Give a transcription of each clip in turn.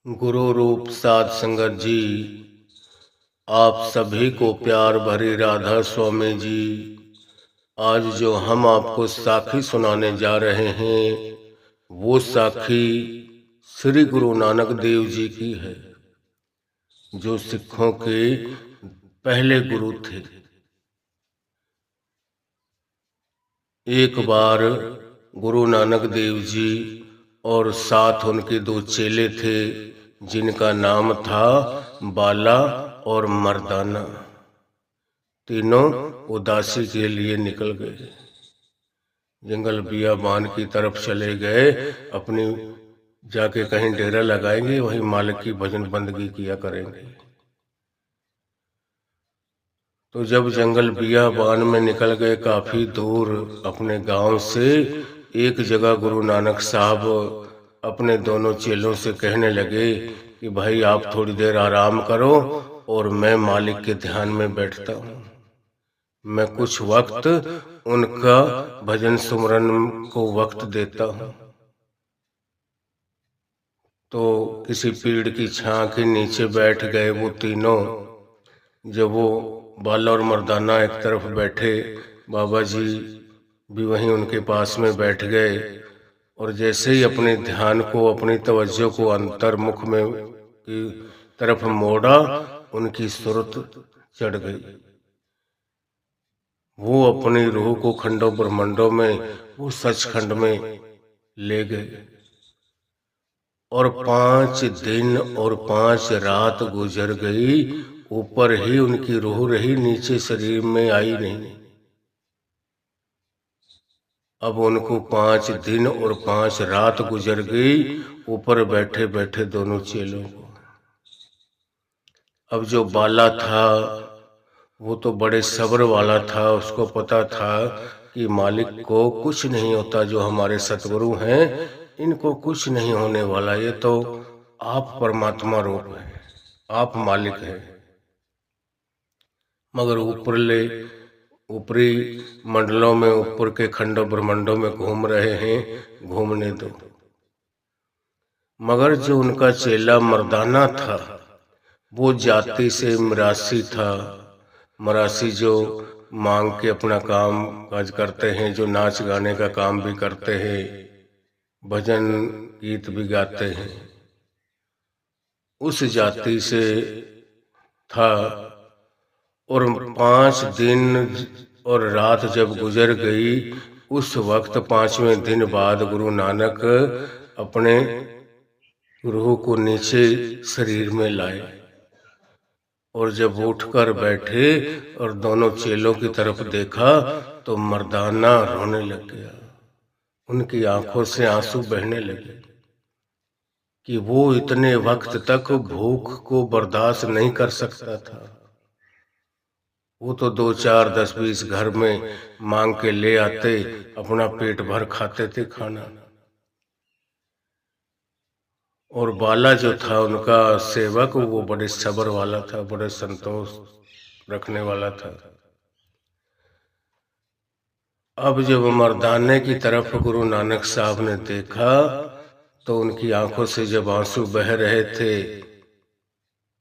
गुरु रूप साध संगत जी, आप सभी को प्यार भरी राधा स्वामी जी। आज जो हम आपको साखी सुनाने जा रहे हैं वो साखी श्री गुरु नानक देव जी की है, जो सिखों के पहले गुरु थे। एक बार गुरु नानक देव जी और साथ उनके दो चेले थे, जिनका नाम था बाला और मर्दाना। तीनों उदासी के लिए निकल गए, जंगल बियाबान की तरफ चले गए। अपनी जाके कहीं डेरा लगाएंगे, वहीं मालिक की भजन बंदगी किया करेंगे। तो जब जंगल बियाबान में निकल गए काफी दूर अपने गांव से, एक जगह गुरु नानक साहब अपने दोनों चेलों से कहने लगे कि भाई आप थोड़ी देर आराम करो और मैं मालिक के ध्यान में बैठता हूँ। मैं कुछ वक्त उनका भजन सुमरन को वक्त देता हूँ। तो किसी पेड़ की छां के नीचे बैठ गए वो तीनों। जब वो बाला और मर्दाना एक तरफ बैठे, बाबा जी भी वहीं उनके पास में बैठ गए। और जैसे ही अपने ध्यान को, अपनी तवज्जो को अंतर्मुख में की तरफ मोड़ा, उनकी सुरत चढ़ गई। वो अपनी रूह को खंडों ब्रह्मंडों में, वो सचखंड में ले गए। और 5 दिन और 5 रात गुजर गई, ऊपर ही उनकी रूह रही, नीचे शरीर में आई नहीं। अब उनको 5 दिन और 5 रात गुजर गई ऊपर बैठे बैठे दोनों चेलों को। अब जो बाला था वो तो बड़े सब्र वाला था, उसको पता था कि मालिक को कुछ नहीं होता। जो हमारे सतगुरु हैं इनको कुछ नहीं होने वाला, ये तो आप परमात्मा रूप है, आप मालिक हैं। मगर ऊपरी मंडलों में, ऊपर के खंडों ब्रह्मंडों में घूम रहे हैं, घूमने दो। मगर जो उनका चेला मर्दाना था वो जाति से मरासी था। मरासी जो मांग के अपना काम काज करते हैं, जो नाच गाने का काम भी करते हैं, भजन गीत भी गाते हैं, उस जाति से था। और 5 दिन और रात जब गुजर गई, उस वक्त 5वें दिन बाद गुरु नानक अपने रूह को नीचे शरीर में लाए। और जब उठकर बैठे और दोनों चेलों की तरफ देखा तो मर्दाना रोने लग गया। उनकी आंखों से आंसू बहने लगे कि वो इतने वक्त तक भूख को बर्दाश्त नहीं कर सकता था। वो तो 2, 4, 10, 20 घर में मांग के ले आते, अपना पेट भर खाते थे खाना। और बाला जो था उनका सेवक, वो बड़े सब्र वाला था, बड़े संतोष रखने वाला था। अब जब मर्दाने की तरफ गुरु नानक साहब ने देखा तो उनकी आंखों से जब आंसू बह रहे थे,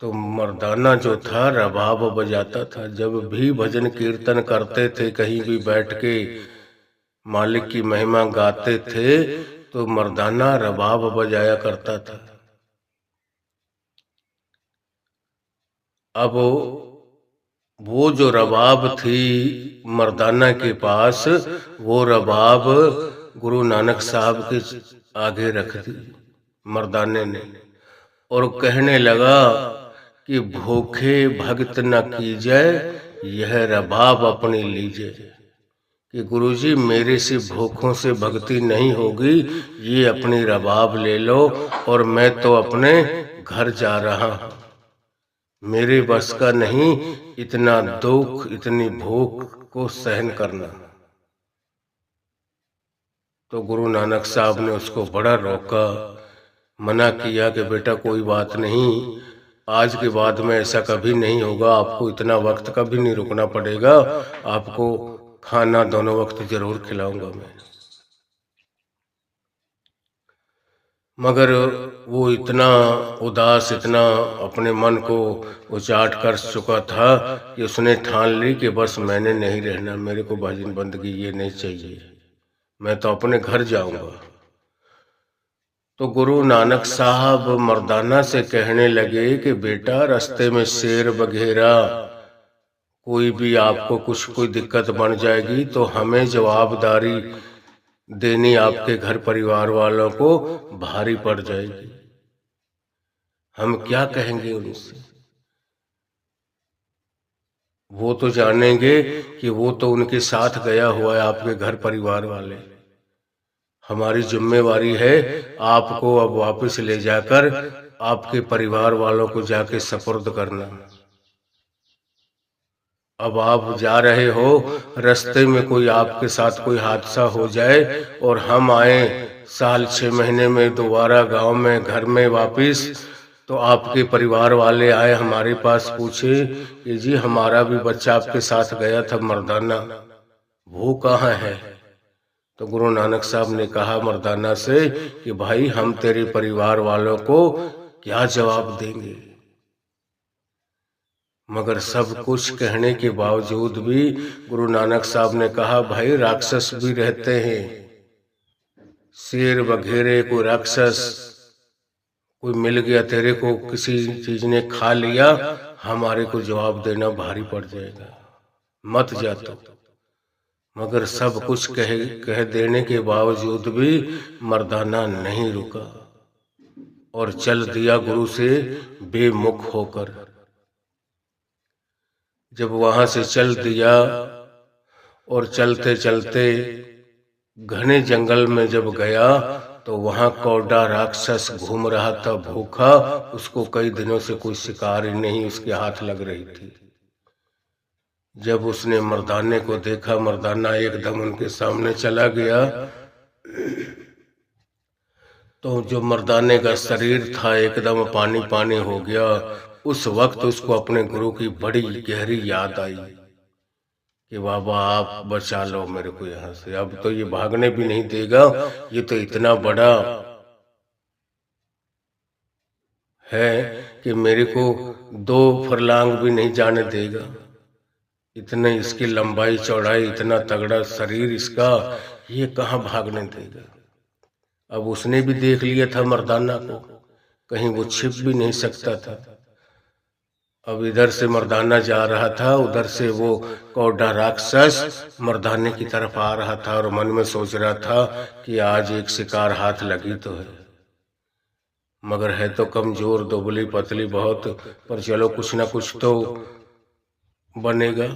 तो मर्दाना जो था रबाब बजाता था। जब भी भजन कीर्तन करते थे, कहीं भी बैठ के मालिक की महिमा गाते थे, तो मर्दाना रबाब बजाया करता था। अब वो जो रबाब थी मर्दाना के पास, वो रबाब गुरु नानक साहब के आगे रख दी मर्दाने ने, और कहने लगा कि भूखे भक्त न कीजिए, यह रबाब अपनी लीजिए। कि गुरुजी मेरे से भूखों से भक्ति नहीं होगी, ये अपनी रबाब ले लो और मैं तो अपने घर जा रहा हूं। मेरे बस का नहीं इतना दुख, इतनी भूख को सहन करना। तो गुरु नानक साहब ने उसको बड़ा रोका, मना किया कि बेटा कोई बात नहीं, आज के बाद में ऐसा कभी नहीं होगा, आपको इतना वक्त कभी नहीं रुकना पड़ेगा, आपको खाना दोनों वक्त जरूर खिलाऊंगा मैं। मगर वो इतना उदास, इतना अपने मन को उचाट कर चुका था कि उसने ठान ली कि बस मैंने नहीं रहना, मेरे को भजन बंदगी ये नहीं चाहिए, मैं तो अपने घर जाऊंगा। तो गुरु नानक साहब मर्दाना से कहने लगे कि बेटा, रास्ते में शेर बघेरा कोई भी आपको कुछ कोई दिक्कत बन जाएगी तो हमें जवाबदारी देनी आपके घर परिवार वालों को भारी पड़ जाएगी। हम क्या कहेंगे उनसे? वो तो जानेंगे कि वो तो उनके साथ गया हुआ है आपके घर परिवार वाले। हमारी जिम्मेवारी है आपको अब वापस ले जाकर आपके परिवार वालों को जाके सपुर्द करना। अब आप जा रहे हो, रास्ते में कोई आपके साथ कोई हादसा हो जाए और हम आए साल 6 महीने में दोबारा गांव में घर में वापस, तो आपके परिवार वाले आए हमारे पास, पूछे कि जी हमारा भी बच्चा आपके साथ गया था मर्दाना, वो कहाँ है? तो गुरु नानक साहब ने कहा मर्दाना से कि भाई हम तेरे परिवार वालों को क्या जवाब देंगे? मगर सब कुछ कहने के बावजूद भी गुरु नानक साहब ने कहा भाई राक्षस भी रहते हैं, शेर बघेरे कोई राक्षस कोई मिल गया तेरे को, किसी चीज ने खा लिया, हमारे को जवाब देना भारी पड़ जाएगा, मत जा तो। मगर सब कुछ कह देने के बावजूद भी मर्दाना नहीं रुका और चल दिया गुरु से बेमुख होकर। जब वहां से चल दिया और चलते चलते घने जंगल में जब गया तो वहां कौड़ा राक्षस घूम रहा था भूखा, उसको कई दिनों से कोई शिकार ही नहीं उसके हाथ लग रही थी। जब उसने मर्दाने को देखा, मर्दाना एकदम उनके सामने चला गया, तो जो मर्दाने का शरीर था एकदम पानी पानी हो गया। उस वक्त उसको अपने गुरु की बड़ी गहरी याद आई कि बाबा आप बचा लो मेरे को यहाँ से, अब तो ये भागने भी नहीं देगा, ये तो इतना बड़ा है कि मेरे को 2 फरलांग भी नहीं जाने देगा, इतने इसकी लंबाई चौड़ाई, इतना तगड़ा शरीर इसका, ये कहाँ भागने देगा। अब उसने भी देख लिया था मर्दाना को, कहीं वो छिप भी नहीं सकता था। अब इधर से मर्दाना जा रहा था, उधर से वो कौड़ा राक्षस मर्दाने की तरफ आ रहा था और मन में सोच रहा था कि आज एक शिकार हाथ लगी तो है, मगर है तो कमजोर, दुबली पतली बहुत, पर चलो कुछ ना कुछ तो बनेगा।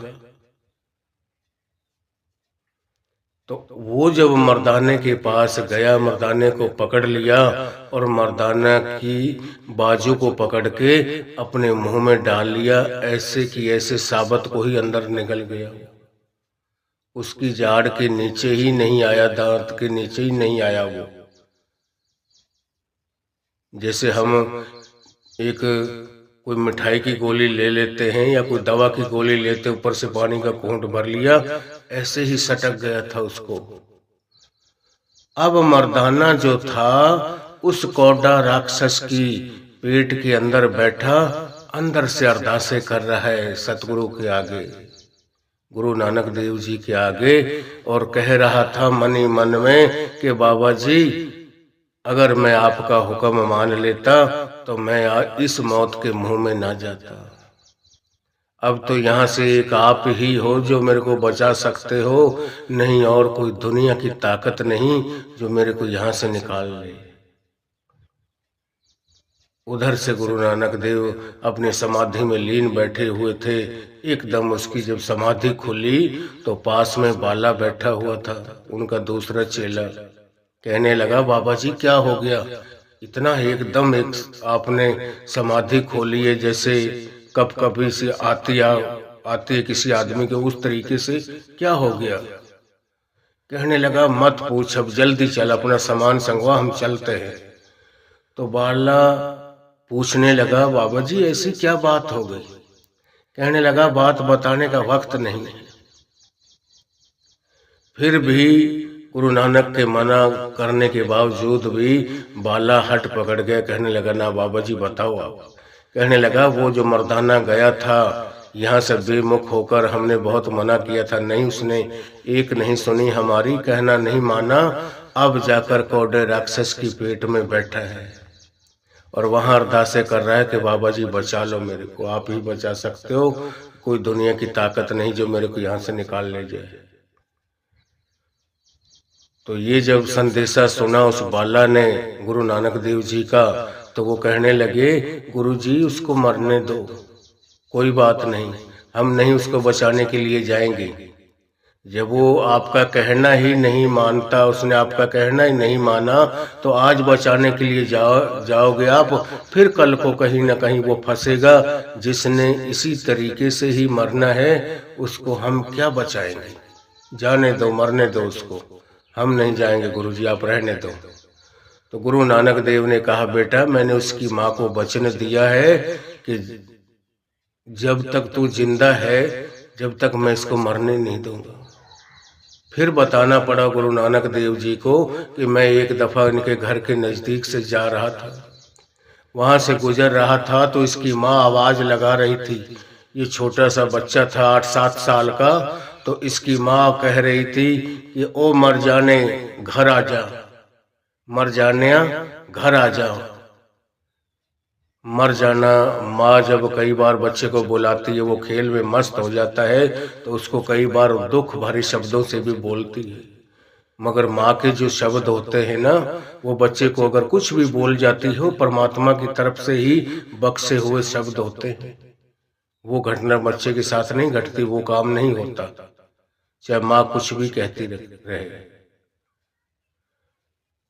तो वो जब मर्दाने के पास गया, मर्दाने को पकड़ लिया और मर्दाना की बाजू को पकड़ के अपने मुंह में डाल लिया, ऐसे कि ऐसे साबत को ही अंदर निकल गया, उसकी जाड़ के नीचे ही नहीं आया, दांत के नीचे ही नहीं आया। वो जैसे हम एक कोई मिठाई की गोली ले लेते हैं या कोई दवा की गोली लेते, ऊपर से पानी का घूंट भर लिया, ऐसे ही सटक गया था उसको। अब मर्दाना जो था उस कौड़ा राक्षस की पेट के अंदर बैठा, अंदर से अरदासें कर रहा है सतगुरु के आगे, गुरु नानक देव जी के आगे, और कह रहा था मन ही मन में कि बाबा जी अगर मैं आपका हुक्म मान लेता तो मैं इस मौत के मुंह में ना जाता। अब तो यहाँ से एक आप ही हो जो मेरे को बचा सकते हो, नहीं और कोई दुनिया की ताकत नहीं जो मेरे को यहाँ से निकाल ले। उधर से गुरु नानक देव अपने समाधि में लीन बैठे हुए थे। एकदम उसकी जब समाधि खुली तो पास में बाला बैठा हुआ था, उनका दूसरा चेला। कहने लगा बाबा जी क्या हो गया, इतना एकदम एक आपने समाधि खोली है जैसे कब कभी से आती है किसी आदमी के, उस तरीके से क्या हो गया। कहने लगा मत पूछ, अब जल्दी चल, अपना सामान संगवा, हम चलते हैं। तो बाला पूछने लगा बाबा जी ऐसी क्या बात हो गई। कहने लगा बात बताने का वक्त नहीं। फिर भी गुरु नानक के मना करने के बावजूद भी बाला हट पकड़ गया। कहने लगा, ना बाबा जी बताओ आप। कहने लगा, वो जो मर्दाना गया था यहाँ से बेमुख होकर, हमने बहुत मना किया था, नहीं उसने एक नहीं सुनी हमारी, कहना नहीं माना, अब जाकर कौड़े राक्षस की पेट में बैठा है और वहां अरदासें कर रहा है कि बाबा जी बचा लो मेरे को, आप ही बचा सकते हो, कोई दुनिया की ताकत नहीं जो मेरे को यहाँ से निकाल ले जाए। तो ये जब संदेशा सुना उस बाला ने गुरु नानक देव जी का, तो वो कहने लगे, गुरु जी उसको मरने दो, कोई बात नहीं, हम नहीं उसको बचाने के लिए जाएंगे। जब वो आपका कहना ही नहीं मानता, उसने आपका कहना ही नहीं माना, तो आज बचाने के लिए जाओगे आप, फिर कल को कहीं ना कहीं वो फंसेगा। जिसने इसी तरीके से ही मरना है उसको हम क्या बचाएंगे, जाने दो, मरने दो उसको, हम नहीं जाएंगे गुरुजी, आप रहने दो। तो गुरु नानक देव ने कहा, बेटा मैंने उसकी माँ को वचन दिया है कि जब तक तू जिंदा है, जब तक मैं इसको मरने नहीं दूंगा। फिर बताना पड़ा गुरु नानक देव जी को कि मैं एक दफा इनके घर के नजदीक से जा रहा था, वहां से गुजर रहा था, तो इसकी माँ आवाज लगा रही थी। ये छोटा सा बच्चा था 8-7 साल का, तो इसकी माँ कह रही थी कि ओ मर जाने घर आ जा, मर जाने घर आ जाओ। मर जाना, माँ जब कई बार बच्चे को बुलाती है, वो खेल में मस्त हो जाता है, तो उसको कई बार दुख भरे शब्दों से भी बोलती है, मगर माँ के जो शब्द होते हैं ना, वो बच्चे को अगर कुछ भी बोल जाती हो, परमात्मा की तरफ से ही बख्शे हुए शब्द होते हैं। वो घटना बच्चे के साथ नहीं घटती, वो काम नहीं होता, चाहे माँ कुछ भी कहती रहे।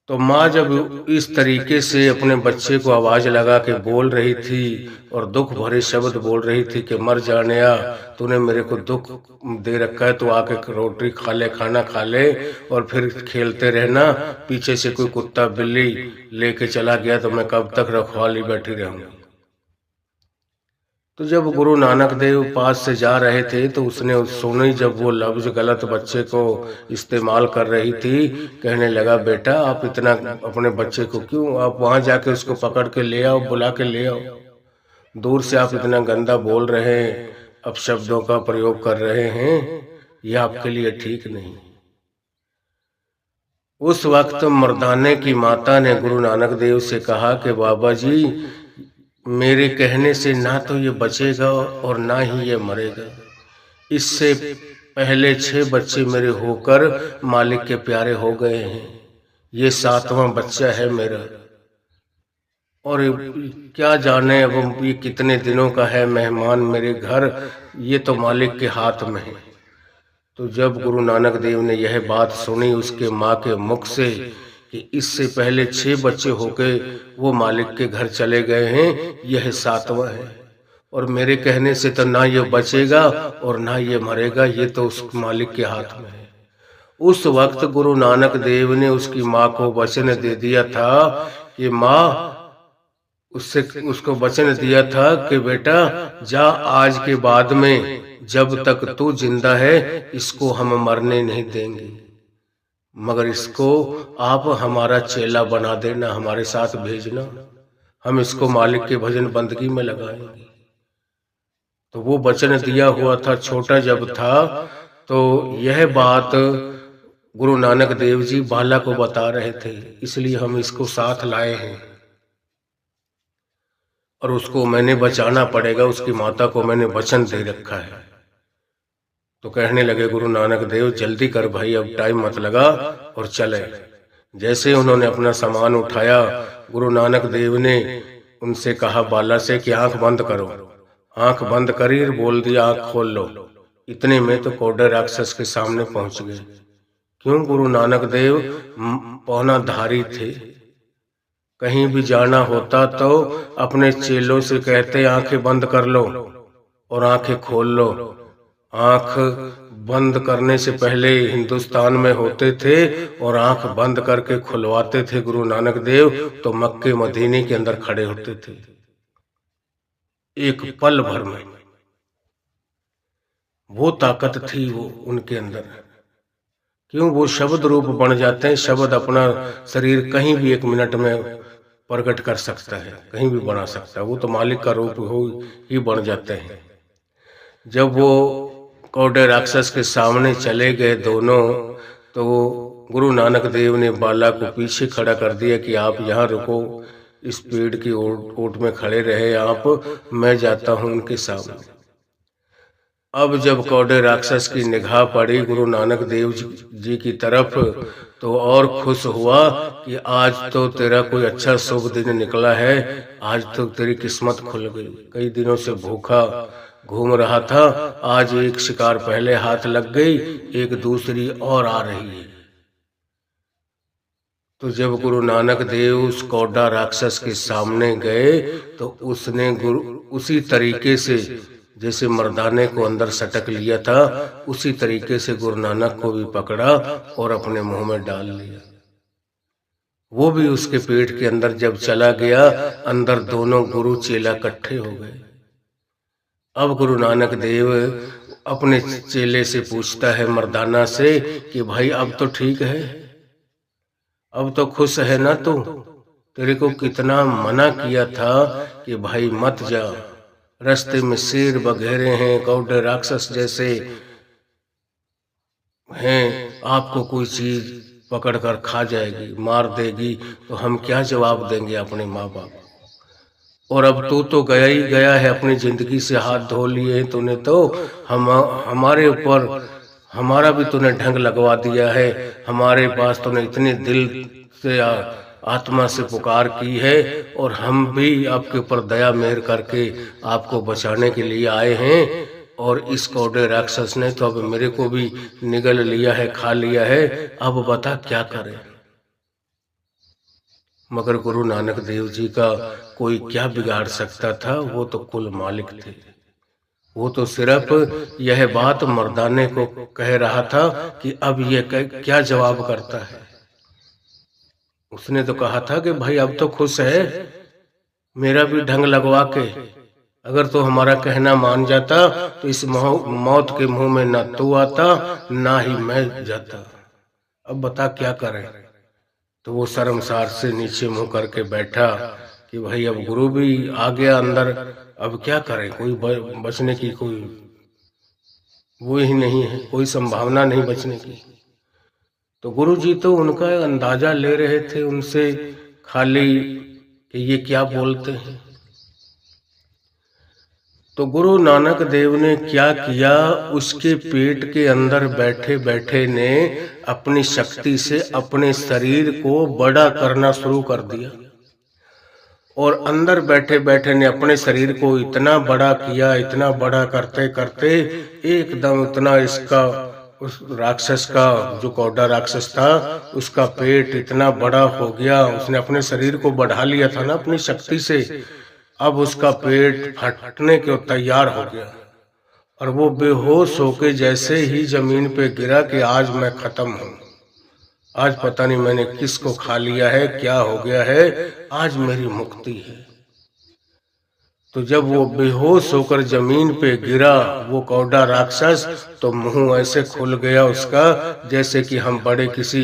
तो माँ जब इस तरीके से अपने बच्चे को आवाज लगा के बोल रही थी और दुख भरे शब्द बोल रही थी कि मर जाने आ, तूने मेरे को दुख दे रखा है, तो आके रोटी खा ले, खाना खा ले और फिर खेलते रहना, पीछे से कोई कुत्ता बिल्ली लेके चला गया तो मैं कब तक रखवाली बैठी रहूंगी। तो जब गुरु नानक देव पास से जा रहे थे, तो उसने सुनी जब वो लफ्ज गलत बच्चे को इस्तेमाल कर रही थी, कहने लगा, बेटा आप इतना अपने बच्चे को क्यों, आप वहां जाके उसको पकड़ के ले आओ, बुला के ले आओ, दूर से आप इतना गंदा बोल रहे हैं, अपशब्दों का प्रयोग कर रहे हैं, ये आपके लिए ठीक नहीं। उस वक्त मर्दाने की माता ने गुरु नानक देव से कहा कि बाबा जी, मेरे कहने से ना तो ये बचेगा और ना ही ये मरेगा। इससे पहले 6 बच्चे मेरे होकर मालिक के प्यारे हो गए हैं, ये 7वां बच्चा है मेरा, और क्या जाने अब ये कितने दिनों का है मेहमान मेरे घर, ये तो मालिक के हाथ में है। तो जब गुरु नानक देव ने यह बात सुनी उसके माँ के मुख से कि इससे पहले 6 बच्चे होके वो मालिक के घर चले गए हैं, यह 7वां है, और मेरे कहने से तो ना ये बचेगा और ना ये मरेगा, ये तो उस मालिक के हाथ में है। उस वक्त गुरु नानक देव ने उसकी माँ को वचन दे दिया था कि माँ, उसको वचन दिया था कि बेटा जा, आज के बाद में जब तक तू जिंदा है इसको हम मरने नहीं देंगे, मगर इसको आप हमारा चेला बना देना, हमारे साथ भेजना, हम इसको मालिक के भजन बंदगी में लगाएंगे। तो वो वचन दिया हुआ था, छोटा जब था, तो यह बात गुरु नानक देव जी बाला को बता रहे थे, इसलिए हम इसको साथ लाए हैं और उसको मैंने बचाना पड़ेगा, उसकी माता को मैंने वचन दे रखा है। तो कहने लगे गुरु नानक देव, जल्दी कर भाई, अब टाइम मत लगा और चले। जैसे उन्होंने अपना सामान उठाया, गुरु नानक देव ने उनसे कहा बाला से कि आंख बंद करो। आंख बंद करी, बोल दिया आंख खोल लो। इतने में तो कौड़े राक्षस के सामने पहुंच गए। क्यों, गुरु नानक देव पौनाधारी थे, कहीं भी जाना होता तो अपने चेलों से कहते आंखें बंद कर लो और आंखें खोल लो। आंख बंद करने से पहले हिंदुस्तान में होते थे और आंख बंद करके खुलवाते थे गुरु नानक देव, तो मक्के मदीने के अंदर खड़े होते थे एक पल भर में। वो ताकत थी वो उनके अंदर। क्यों? वो शब्द रूप बन जाते हैं। शब्द अपना शरीर कहीं भी 1 मिनट में प्रकट कर सकता है, कहीं भी बना सकता है। वो तो मालिक का रूप हो ही बन जाते हैं। जब वो कौड़े राक्षस के सामने चले गए दोनों, तो गुरु नानक देव ने बाला को पीछे खड़ा कर दिया कि आप यहाँ रुको, इस पेड़ की ओट में खड़े रहे आप, मैं जाता हूँ उनके सामने। अब जब कौड़े राक्षस की निगाह पड़ी गुरु नानक देव जी की तरफ, तो और खुश हुआ कि आज तो तेरा कोई अच्छा शुभ दिन निकला है, आज तो तेरी किस्मत खुल गई। कई दिनों से भूखा घूम रहा था, आज एक शिकार पहले हाथ लग गई, एक दूसरी और आ रही है। तो जब गुरु नानक देव उस कौड़ा राक्षस के सामने गए, तो उसने गुरु उसी तरीके से जैसे मर्दाने को अंदर सटक लिया था, उसी तरीके से गुरु नानक को भी पकड़ा और अपने मुंह में डाल लिया। वो भी उसके पेट के अंदर जब चला गया, अंदर दोनों गुरु चेला इकट्ठे हो गए। अब गुरु नानक देव अपने चेले से पूछता है, मर्दाना से, कि भाई अब तो ठीक है, अब तो खुश है ना तू? तेरे को कितना मना किया था कि भाई मत जा, रास्ते में शेर बघेरे हैं, कौड़े राक्षस जैसे हैं, आपको कोई चीज पकड़ कर खा जाएगी, मार देगी, तो हम क्या जवाब देंगे अपने माँ बाप? और अब तू तो गया ही गया है, अपनी जिंदगी से हाथ धो लिए तूने, तो हमारे ऊपर हमारा भी तूने ढंग लगवा दिया है। हमारे पास तूने इतने दिल से आत्मा से पुकार की है, और हम भी आपके ऊपर दया मेहर करके आपको बचाने के लिए आए हैं। और इस कौड़े राक्षस ने तो अब मेरे को भी निगल लिया है, खा लिया है, अब बता क्या करें? मगर गुरु नानक देव जी का कोई क्या बिगाड़ सकता था? वो तो कुल मालिक थे। वो तो सिर्फ यह बात मर्दाने को कह रहा था कि अब ये क्या जवाब करता है। उसने तो कहा था कि भाई अब तो खुश है, मेरा भी ढंग लगवा के, अगर तो हमारा कहना मान जाता तो इस मौत के मुंह में ना तू आता ना ही मैं जाता। अब बता क्या करें? तो वो शर्मसार से नीचे मुंह करके बैठा कि भाई अब गुरु भी आ गया अंदर, अब क्या करें? कोई बचने की कोई वो ही नहीं है, कोई संभावना नहीं बचने की। तो गुरु जी तो उनका अंदाजा ले रहे थे उनसे खाली कि ये क्या बोलते हैं। तो गुरु नानक देव ने क्या किया, उसके पेट के अंदर बैठे बैठे ने अपनी शक्ति से अपने शरीर को बड़ा करना शुरू कर दिया, और अंदर बैठे बैठे ने अपने शरीर को इतना बड़ा किया, इतना बड़ा करते करते एकदम इतना इसका उस राक्षस का, जो कौड़ा राक्षस था, उसका पेट इतना बड़ा हो गया, उसने अपने शरीर को बढ़ा लिया था ना अपनी शक्ति से। अब उसका पेट फटने के तैयार हो गया, और वो बेहोश होके जैसे ही जमीन पे गिरा कि आज मैं खत्म हूँ, आज पता नहीं मैंने किसको खा लिया है, क्या हो गया है, आज मेरी मुक्ति है। तो जब वो बेहोश होकर जमीन पे गिरा वो कौड़ा राक्षस, तो मुंह ऐसे खुल गया उसका जैसे कि हम बड़े किसी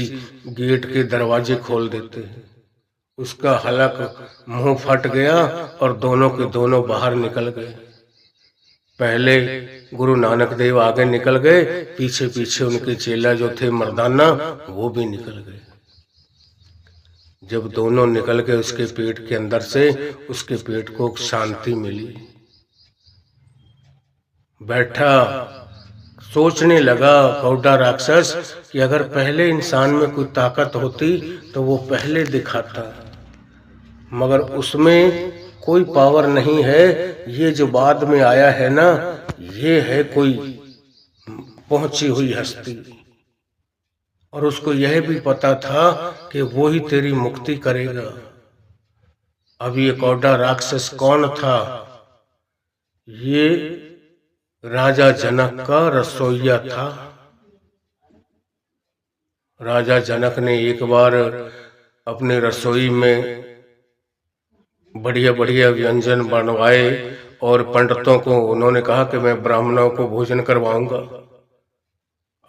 गेट के दरवाजे खोल देते हैं। उसका हलक मुंह फट गया और दोनों के दोनों बाहर निकल गए। पहले गुरु नानक देव आगे निकल गए, पीछे पीछे उनके चेला जो थे मर्दाना, वो भी निकल गए। जब दोनों निकल गए उसके पेट के अंदर से, उसके पेट को शांति मिली। बैठा सोचने लगा कौड़ा राक्षस कि अगर पहले इंसान में कोई ताकत होती तो वो पहले दिखाता, मगर उसमें कोई पावर नहीं है। ये जो बाद में आया है ना, ये है कोई पहुंची हुई हस्ती, और उसको यह भी पता था कि वो ही तेरी मुक्ति करेगा। अब ये कौड़ा राक्षस कौन था? ये राजा जनक का रसोइया था। राजा जनक ने एक बार अपने रसोई में बढ़िया बढ़िया व्यंजन बनवाए, और पंडितों को उन्होंने कहा कि मैं ब्राह्मणों को भोजन करवाऊंगा।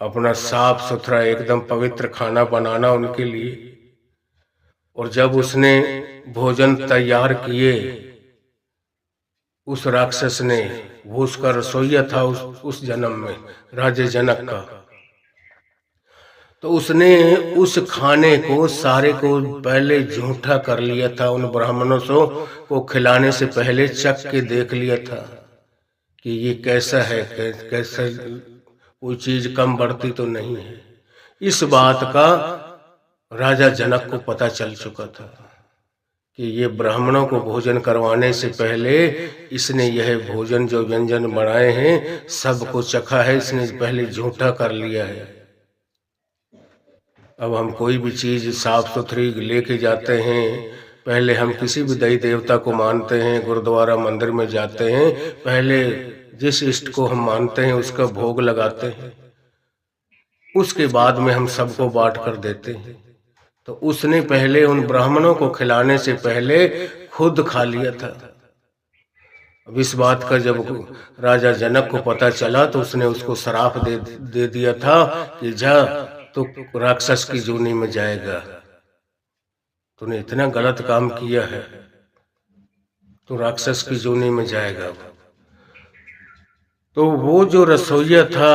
अपना साफ सुथरा एकदम पवित्र खाना बनाना उनके लिए। और जब उसने भोजन तैयार किए, उस राक्षस ने, वो उसका रसोइया था उस जन्म में, राजे जनक का, तो उसने उस खाने को सारे को पहले झूठा कर लिया था। उन ब्राह्मणों को खिलाने से पहले चख के देख लिया था कि ये कैसा है, कैसा, कोई चीज कम बढ़ती तो नहीं है। इस बात का राजा जनक को पता चल चुका था कि ये ब्राह्मणों को भोजन करवाने से पहले इसने यह भोजन जो व्यंजन बनाए हैं सबको चखा है, इसने पहले झूठा कर लिया है। अब हम कोई भी चीज साफ सुथरी लेके जाते हैं, पहले हम किसी भी देवी देवता को मानते हैं, गुरुद्वारा मंदिर में जाते हैं, पहले जिस इष्ट को हम मानते हैं उसका भोग लगाते हैं, उसके बाद में हम सबको बांट कर देते हैं। तो उसने पहले उन ब्राह्मणों को खिलाने से पहले खुद खा लिया था। अब इस बात का जब राजा जनक को पता चला तो उसने उसको श्राप दे दिया था कि जा तो राक्षस की जूनी में जाएगा, तूने इतना गलत काम किया है, तो राक्षस की जूनी में जाएगा। तो वो जो रसोइया था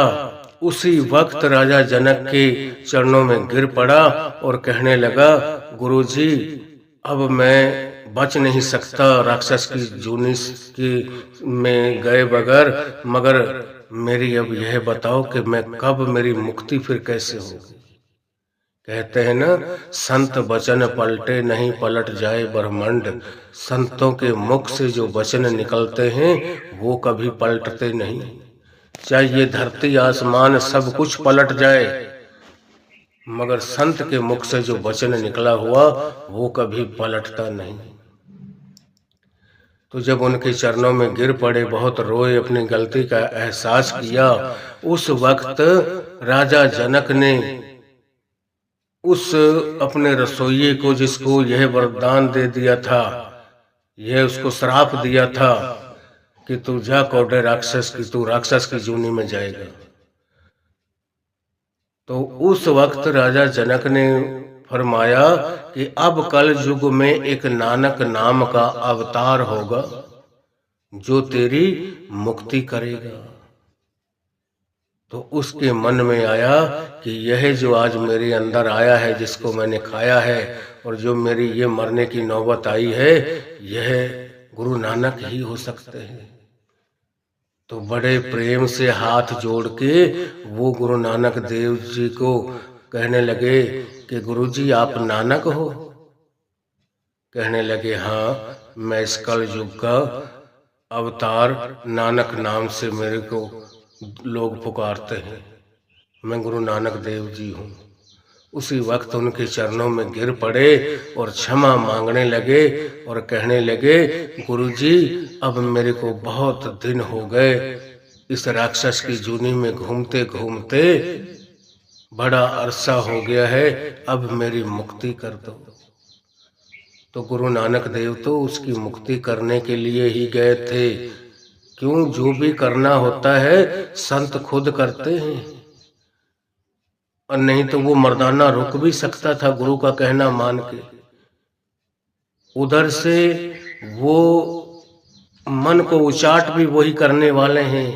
उसी वक्त राजा जनक के चरणों में गिर पड़ा और कहने लगा, गुरुजी अब मैं बच नहीं सकता राक्षस की जूनी की में गए बगैर, मगर मेरी अब यह बताओ कि मैं कब, मेरी मुक्ति फिर कैसे होगी। कहते हैं ना, संत वचन पलटे नहीं पलट जाए ब्रह्मांड। संतों के मुख से जो वचन निकलते हैं वो कभी पलटते नहीं। चाहे ये धरती आसमान सब कुछ पलट जाए, मगर संत के मुख से जो वचन निकला हुआ वो कभी पलटता नहीं। तो जब उनके चरणों में गिर पड़े, बहुत रोए, अपनी गलती का एहसास किया, उस वक्त राजा जनक ने उस अपने रसोइये को, जिसको यह वरदान दे दिया था, यह उसको श्राप दिया था कि तू जा कौड़े राक्षस की, तू राक्षस की जूनी में जाएगा। तो उस वक्त राजा जनक ने फरमाया कि अब कल युग में एक नानक नाम का अवतार होगा जो तेरी मुक्ति करेगा। तो उसके मन में आया कि यह जो आज मेरे अंदर आया है, जिसको मैंने खाया है और जो मेरी ये मरने की नौबत आई है, यह गुरु नानक ही हो सकते हैं। तो बड़े प्रेम से हाथ जोड़ के वो गुरु नानक देव जी को कहने लगे कि गुरुजी आप नानक हो? कहने लगे हाँ, मैं इस कल युग का अवतार नानक नाम से मेरे को लोग पुकारते हैं, मैं गुरु नानक देव जी हूँ। उसी वक्त उनके चरणों में गिर पड़े और क्षमा मांगने लगे और कहने लगे, गुरुजी अब मेरे को बहुत दिन हो गए इस राक्षस की जूनी में घूमते घूमते, बड़ा अरसा हो गया है, अब मेरी मुक्ति कर दो। तो गुरु नानक देव तो उसकी मुक्ति करने के लिए ही गए थे। क्यों, जो भी करना होता है संत खुद करते हैं, और नहीं तो वो मर्दाना रुक भी सकता था गुरु का कहना मान के। उधर से वो मन को उचाट भी वही करने वाले हैं,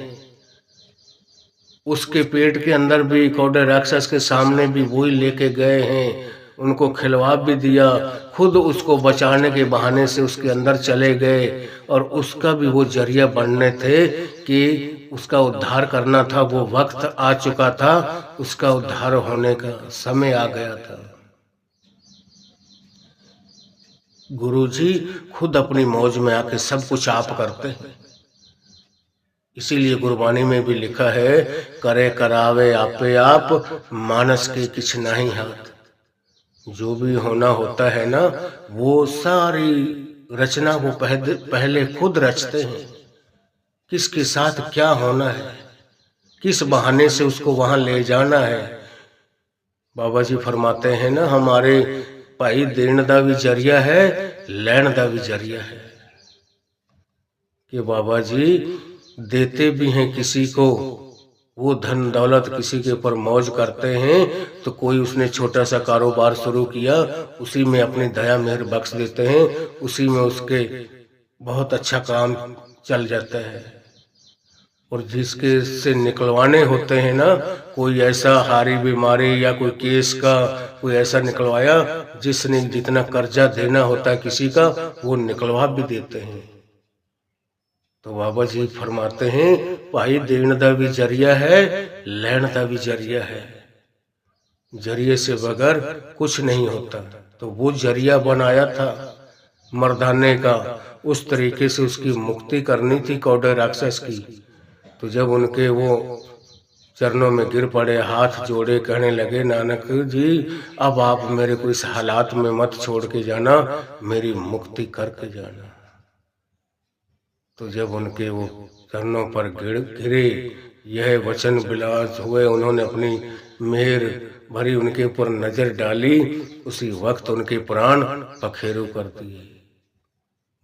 उसके पेट के अंदर भी कौड़े राक्षस के सामने भी वही लेके गए हैं, उनको खिलवा भी दिया, खुद उसको बचाने के बहाने से उसके अंदर चले गए, और उसका भी वो जरिया बनने थे कि उसका उद्धार करना था। वो वक्त आ चुका था, उसका उद्धार होने का समय आ गया था। गुरुजी खुद अपनी मौज में आके सब कुछ आप करते हैं। इसीलिए गुरबानी में भी लिखा है, करे करावे आपे आप, मानस के किछ नहीं हाथ। जो भी होना होता है ना, वो सारी रचना वो पहले खुद रचते हैं, किसके साथ क्या होना है, किस बहाने से उसको वहां ले जाना है। बाबा जी फरमाते हैं ना, हमारे भाई देने दा भी जरिया है, लैण दा भी जरिया है। कि बाबा जी देते भी हैं किसी को वो धन दौलत किसी के ऊपर मौज करते हैं तो कोई उसने छोटा सा कारोबार शुरू किया, उसी में अपनी दया मेहर बख्श देते हैं, उसी में उसके बहुत अच्छा काम चल जाता है। और जिसके से निकलवाने होते हैं ना, कोई ऐसा हारी बीमारी या कोई केस का कोई ऐसा निकलवाया जिसने जितना कर्जा देना होता है किसी का, वो निकलवा भी देते हैं। तो बाबा जी फरमाते हैं, भाई देण दा भी जरिया है, लेण दा भी जरिया है। जरिए से बगैर कुछ नहीं होता। तो वो जरिया बनाया था मर्दाने का, उस तरीके से उसकी मुक्ति करनी थी कौड़े राक्षस की। तो जब उनके वो चरणों में गिर पड़े, हाथ जोड़े, कहने लगे, नानक जी अब आप मेरे को इस हालात में मत छोड़ के जाना, मेरी मुक्ति करके जाना। तो जब उनके वो चरणों पर गिरे, यह वचन विलास हुए, उन्होंने अपनी मेहर भरी उनके ऊपर नजर डाली, उसी वक्त उनके प्राण पखेरु कर दिए।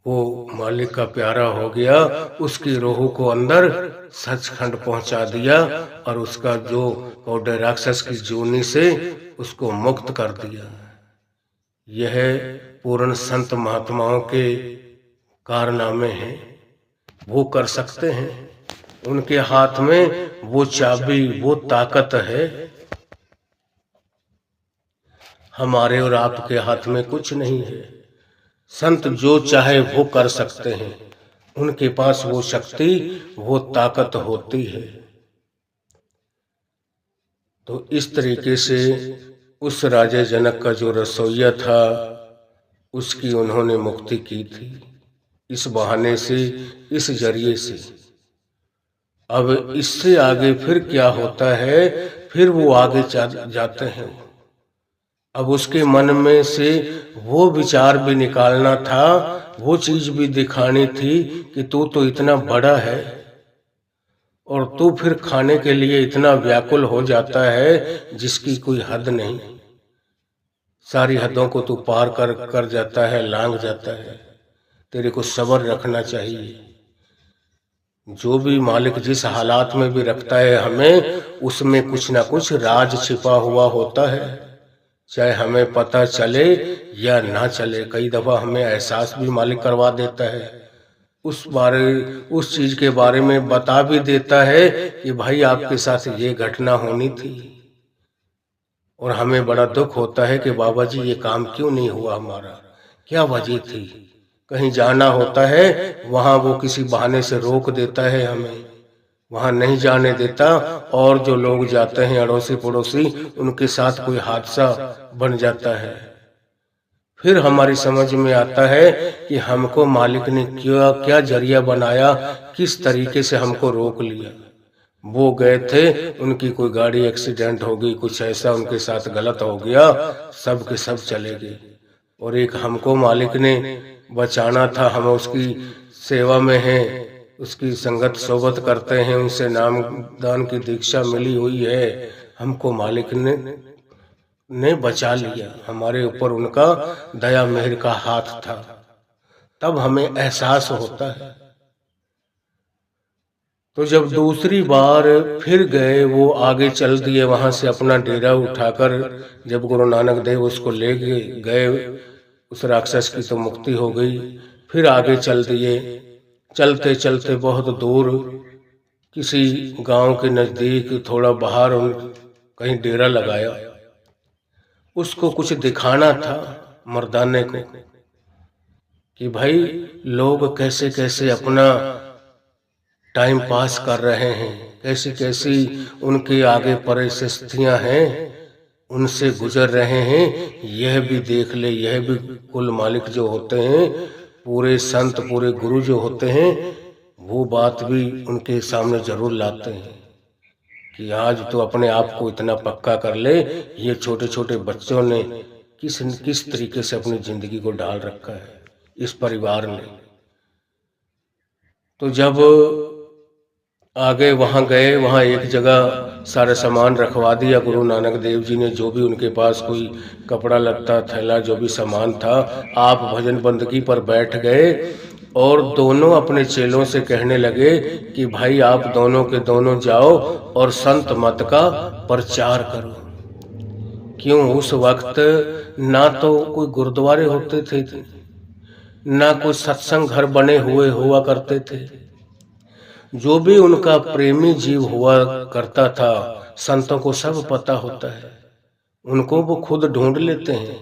वो मालिक का प्यारा हो गया, उसकी रूह को अंदर सचखंड पहुंचा दिया और उसका जो कौड़े राक्षस की जोनी से उसको मुक्त कर दिया। यह पूर्ण संत महात्माओं के कारनामे हैं, वो कर सकते हैं। उनके हाथ में वो चाबी, वो ताकत है। हमारे और आपके हाथ में कुछ नहीं है। संत जो चाहे वो कर सकते हैं, उनके पास वो शक्ति, वो ताकत होती है। तो इस तरीके से उस राजा जनक का जो रसोइया था, उसकी उन्होंने मुक्ति की थी, इस बहाने से, इस जरिए से। अब इससे आगे फिर क्या होता है, फिर वो आगे जाते हैं। अब उसके मन में से वो विचार भी निकालना था, वो चीज भी दिखानी थी कि तू तो इतना बड़ा है और तू फिर खाने के लिए इतना व्याकुल हो जाता है जिसकी कोई हद नहीं। सारी हदों को तू पार कर जाता है, लांघ जाता है। तेरे को सब्र रखना चाहिए। जो भी मालिक जिस हालात में भी रखता है हमें, उसमें कुछ ना कुछ राज छिपा हुआ होता है, चाहे हमें पता चले या ना चले। कई दफा हमें एहसास भी मालिक करवा देता है, उस चीज के बारे में बता भी देता है कि भाई आपके साथ ये घटना होनी थी। और हमें बड़ा दुख होता है कि बाबा जी ये काम क्यों नहीं हुआ, हमारा क्या वजह थी। कहीं जाना होता है, वहां वो किसी बहाने से रोक देता है, हमें वहां नहीं जाने देता। और जो लोग जाते हैं अड़ोसी पड़ोसी, उनके साथ कोई हादसा बन जाता है। फिर हमारी समझ में आता है कि हमको मालिक ने क्या जरिया बनाया, किस तरीके से हमको रोक लिया। वो गए थे, उनकी कोई गाड़ी एक्सीडेंट हो गई, कुछ ऐसा उनके साथ गलत हो गया, सब के सब चले गए। और एक हमको मालिक ने बचाना था, हम उसकी सेवा में हैं, उसकी संगत सोबत करते हैं, उनसे नाम दान की दीक्षा मिली हुई है। हमको मालिक ने बचा लिया, हमारे ऊपर उनका दया मेहर का हाथ था। तब हमें एहसास होता है। तो जब दूसरी बार फिर गए, वो आगे चल दिए, वहां से अपना डेरा उठाकर जब गुरु नानक देव उसको ले गए, उस राक्षस की तो मुक्ति हो गई। फिर आगे चल दिए, चलते चलते बहुत दूर किसी गांव के नजदीक थोड़ा बाहर कहीं डेरा लगाया। उसको कुछ दिखाना था मर्दाने को कि भाई लोग कैसे कैसे अपना टाइम पास कर रहे हैं, कैसी कैसी उनके आगे परिस्थितियां हैं, उनसे गुजर रहे हैं, यह भी देख ले। यह भी कुल मालिक जो होते हैं, पूरे संत, पूरे गुरु जो होते हैं, वो बात भी उनके सामने जरूर लाते हैं कि आज तो अपने आप को इतना पक्का कर ले। ये छोटे छोटे बच्चों ने किस तरीके से अपनी जिंदगी को डाल रखा है इस परिवार ने। तो जब आगे वहां गए, वहां एक जगह सारा सामान रखवा दिया गुरु नानक देव जी ने, जो भी उनके पास कोई कपड़ा लगता, थैला, जो भी सामान था। आप भजन बंदगी पर बैठ गए। और दोनों अपने चेलों से कहने लगे कि भाई आप दोनों के दोनों जाओ और संत मत का प्रचार करो। क्यों उस वक्त ना तो कोई गुरुद्वारे होते थे, ना कोई सत्संग घर बने हुए हुआ करते थे। जो भी उनका प्रेमी जीव हुआ करता था, संतों को सब पता होता है, उनको वो खुद ढूंढ लेते हैं।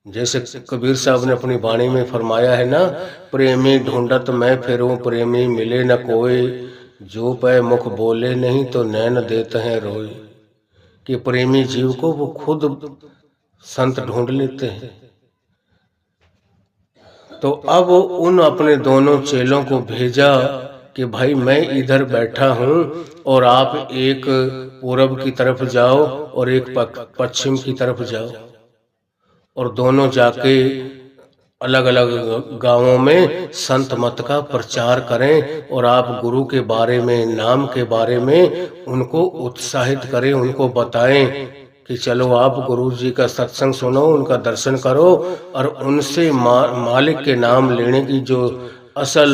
जैसे कबीर साहब ने अपनी वाणी में फरमाया है ना, प्रेमी ढूंढत मैं फिरूं प्रेमी मिले न कोई, जो पै मुख बोले नहीं तो नैन देते हैं रोए। कि प्रेमी जीव को वो खुद संत ढूंढ लेते हैं। तो अब उन अपने दोनों चेलों को भेजा कि भाई मैं इधर बैठा हूं और आप एक पूरब की तरफ जाओ और एक पश्चिम की तरफ जाओ, और दोनों जाके अलग अलग गांवों में संत मत का प्रचार करें और आप गुरु के बारे में, नाम के बारे में उनको उत्साहित करें, उनको बताएं कि चलो आप गुरु जी का सत्संग सुनो, उनका दर्शन करो और उनसे मालिक के नाम लेने की जो असल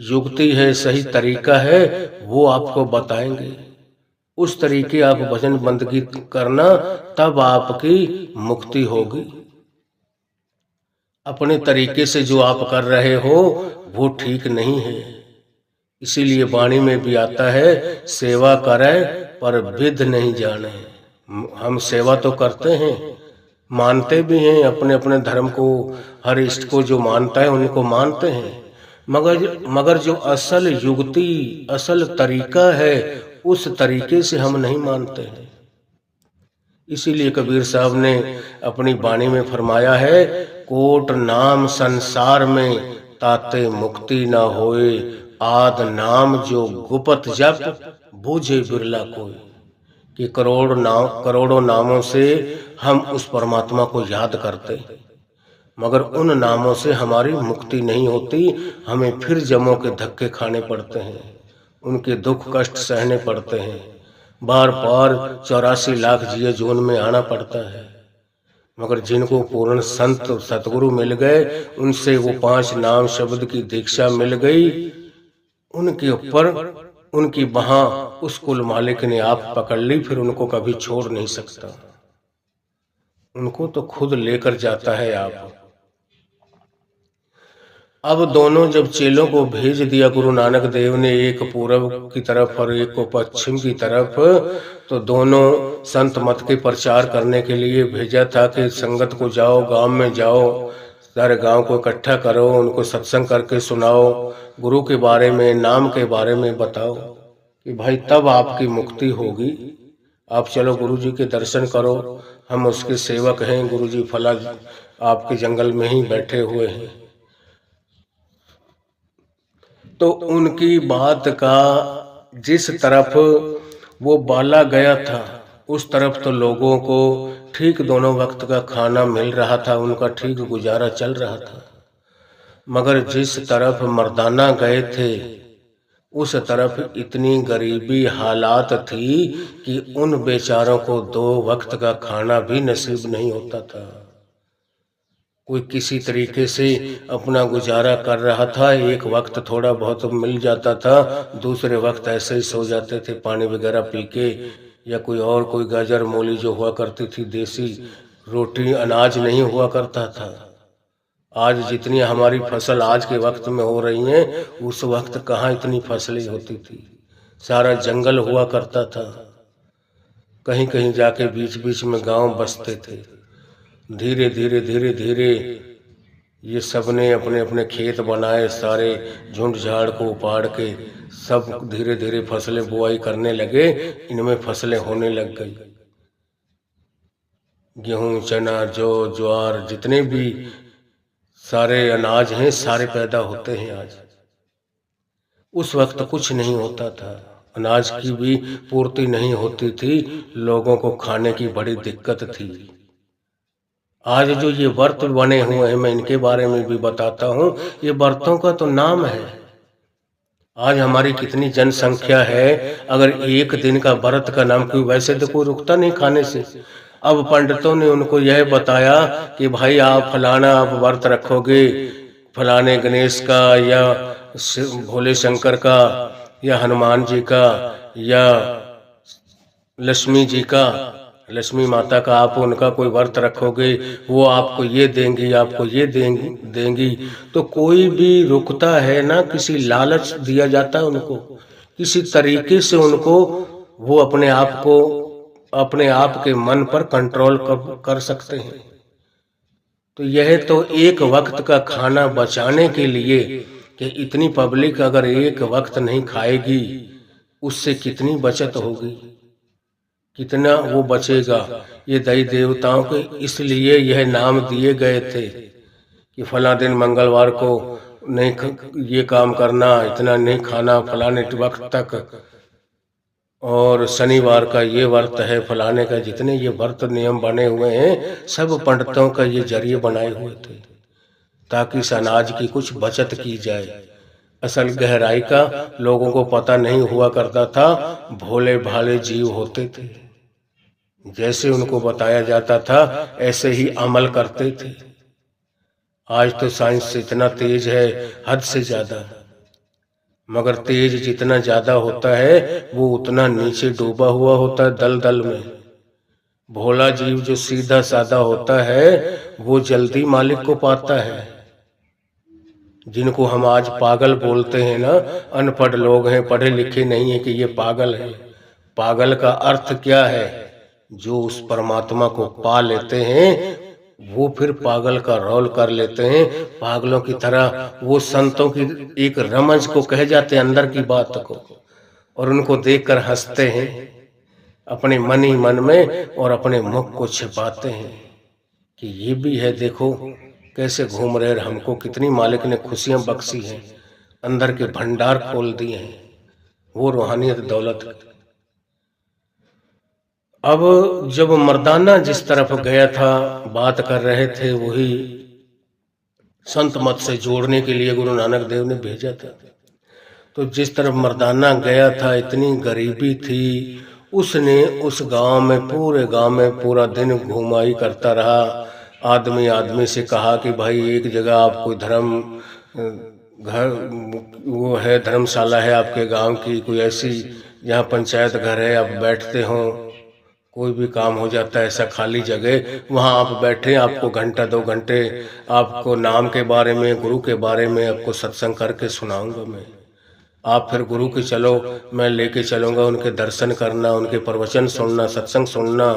युक्ति है, सही तरीका है, वो आपको बताएंगे। उस तरीके आप भजन बंदगी करना, तब आपकी मुक्ति होगी। अपने तरीके से जो आप कर रहे हो वो ठीक नहीं है। इसीलिए वाणी में भी आता है, सेवा करे पर विध नहीं जाने। हम सेवा तो करते हैं, मानते भी हैं अपने अपने धर्म को, हर इष्ट को जो मानता है उनको मानते हैं, मगर जो असल युक्ति, असल तरीका है, उस तरीके से हम नहीं मानते हैं। इसीलिए कबीर साहब ने अपनी वाणी में फरमाया है, कोट नाम संसार में ताते मुक्ति न होए, आद नाम जो गुपत जप बूझे बिरला कोई। कि करोड़ों नामों से हम उस परमात्मा को याद करते, मगर उन नामों से हमारी मुक्ति नहीं होती। हमें फिर जमों के धक्के खाने पड़ते हैं, उनके दुख कष्ट सहने पड़ते हैं, बार बार 84 लाख जिये जोन में आना पड़ता है। मगर जिनको पूर्ण संत सतगुरु मिल गए, उनसे वो 5 नाम शब्द की दीक्षा मिल गई, उनके ऊपर उनकी वहां उस कुल मालिक ने आप पकड़ ली, फिर उनको कभी छोड़ नहीं सकता, उनको तो खुद लेकर जाता है आप। अब दोनों जब चेलों को भेज दिया गुरु नानक देव ने, एक पूरब की तरफ और एक को पश्चिम की तरफ, तो दोनों संत मत के प्रचार करने के लिए भेजा था कि संगत को जाओ, गांव में जाओ, सारे गांव को इकट्ठा करो, उनको सत्संग करके सुनाओ, गुरु के बारे में, नाम के बारे में बताओ कि भाई तब आपकी मुक्ति होगी। आप चलो गुरु जी के दर्शन करो, हम उसके सेवक हैं, गुरु जी फला आपके जंगल में ही बैठे हुए हैं। तो उनकी बात का जिस तरफ वो बाला गया था, उस तरफ तो लोगों को ठीक दोनों वक्त का खाना मिल रहा था, उनका ठीक गुजारा चल रहा था। मगर जिस तरफ मर्दाना गए थे, उस तरफ इतनी गरीबी हालात थी कि उन बेचारों को 2 वक्त का खाना भी नसीब नहीं होता था। कोई किसी तरीके से अपना गुजारा कर रहा था, एक वक्त थोड़ा बहुत मिल जाता था, दूसरे वक्त ऐसे ही सो जाते थे पानी वगैरह पी के, या कोई गाजर मूली जो हुआ करती थी, देसी रोटी, अनाज नहीं हुआ करता था। आज जितनी हमारी फसल आज के वक्त में हो रही हैं, उस वक्त कहाँ इतनी फसलें होती थी, सारा जंगल हुआ करता था। कहीं कहीं जाके बीच बीच में गांव बसते थे। धीरे धीरे ये सब ने अपने अपने खेत बनाए, सारे झुंड झाड़ को उपाड़ के सब धीरे धीरे फसलें बुआई करने लगे। इनमें फसलें होने लग गई, गेहूं, चना, जौ, ज्वार, जितने भी सारे अनाज हैं सारे पैदा होते हैं आज। उस वक्त कुछ नहीं होता था, अनाज की भी पूर्ति नहीं होती थी, लोगों को खाने की बड़ी दिक्कत थी। आज जो ये व्रत बने हुए हैं, मैं इनके बारे में भी बताता हूँ। ये व्रतों का तो नाम है। आज हमारी कितनी जनसंख्या है, अगर एक दिन का व्रत का नाम, क्यों वैसे तो कोई रुकता नहीं खाने से। अब पंडितों ने उनको यह बताया कि भाई आप फलाना आप व्रत रखोगे फलाने गणेश का या भोले शंकर का या हनुमान जी का या लक्ष्मी जी का, लक्ष्मी माता का आप उनका कोई व्रत रखोगे, वो आपको ये देंगी, आपको ये देंगी। तो कोई भी रुकता है ना, किसी लालच दिया जाता है उनको, किसी तरीके से उनको वो अपने आप के मन पर कंट्रोल कर सकते हैं। तो यह तो एक वक्त का खाना बचाने के लिए कि इतनी पब्लिक अगर एक वक्त नहीं खाएगी, उससे कितनी बचत होगी, कितना वो बचेगा। ये दई देवताओं के इसलिए यह नाम दिए गए थे कि फला दिन मंगलवार को नहीं ये काम करना, इतना नहीं खाना फलाने वक्त तक, और शनिवार का ये व्रत है, फलाने का, जितने ये व्रत नियम बने हुए हैं सब पंडितों का ये जरिए बनाए हुए थे ताकि इस अनाज की कुछ बचत की जाए। असल गहराई का लोगों को पता नहीं हुआ करता था। भोले भाले जीव होते थे, जैसे उनको बताया जाता था ऐसे ही अमल करते थे। आज तो साइंस इतना तेज है, हद से ज्यादा, मगर तेज जितना ज्यादा होता है वो उतना नीचे डूबा हुआ होता है दलदल में। भोला जीव जो सीधा साधा होता है वो जल्दी मालिक को पाता है। जिनको हम आज पागल बोलते हैं ना, अनपढ़ लोग हैं, पढ़े लिखे नहीं है कि ये पागल है। पागल का अर्थ क्या है? जो उस परमात्मा को पा लेते हैं वो फिर पागल का रोल कर लेते हैं। पागलों की तरह वो संतों की एक रमज को कह जाते हैं, अंदर की बात को, और उनको देखकर हंसते हैं अपने मन ही मन में और अपने मुख को छिपाते हैं कि ये भी है, देखो कैसे घूम रहे, हमको कितनी मालिक ने खुशियां बख्शी हैं, अंदर के भंडार खोल दिए हैं, वो रूहानियत दौलत। अब जब मर्दाना जिस तरफ गया था, बात कर रहे थे, वही संत मत से जोड़ने के लिए गुरु नानक देव ने भेजा था। तो जिस तरफ मर्दाना गया था इतनी गरीबी थी, उसने उस गांव में, पूरे गांव में पूरा दिन घुमाई करता रहा। आदमी आदमी से कहा कि भाई एक जगह आप कोई धर्म घर वो है, धर्मशाला है आपके गांव की कोई ऐसी, जहाँ पंचायत घर है, आप बैठते हो, कोई भी काम हो जाता है, ऐसा खाली जगह, वहाँ आप बैठे, आपको घंटा 2 घंटे आपको नाम के बारे में, गुरु के बारे में आपको सत्संग करके सुनाऊंगा मैं। आप फिर गुरु के चलो, मैं लेके चलूंगा, उनके दर्शन करना, उनके प्रवचन सुनना, सत्संग सुनना,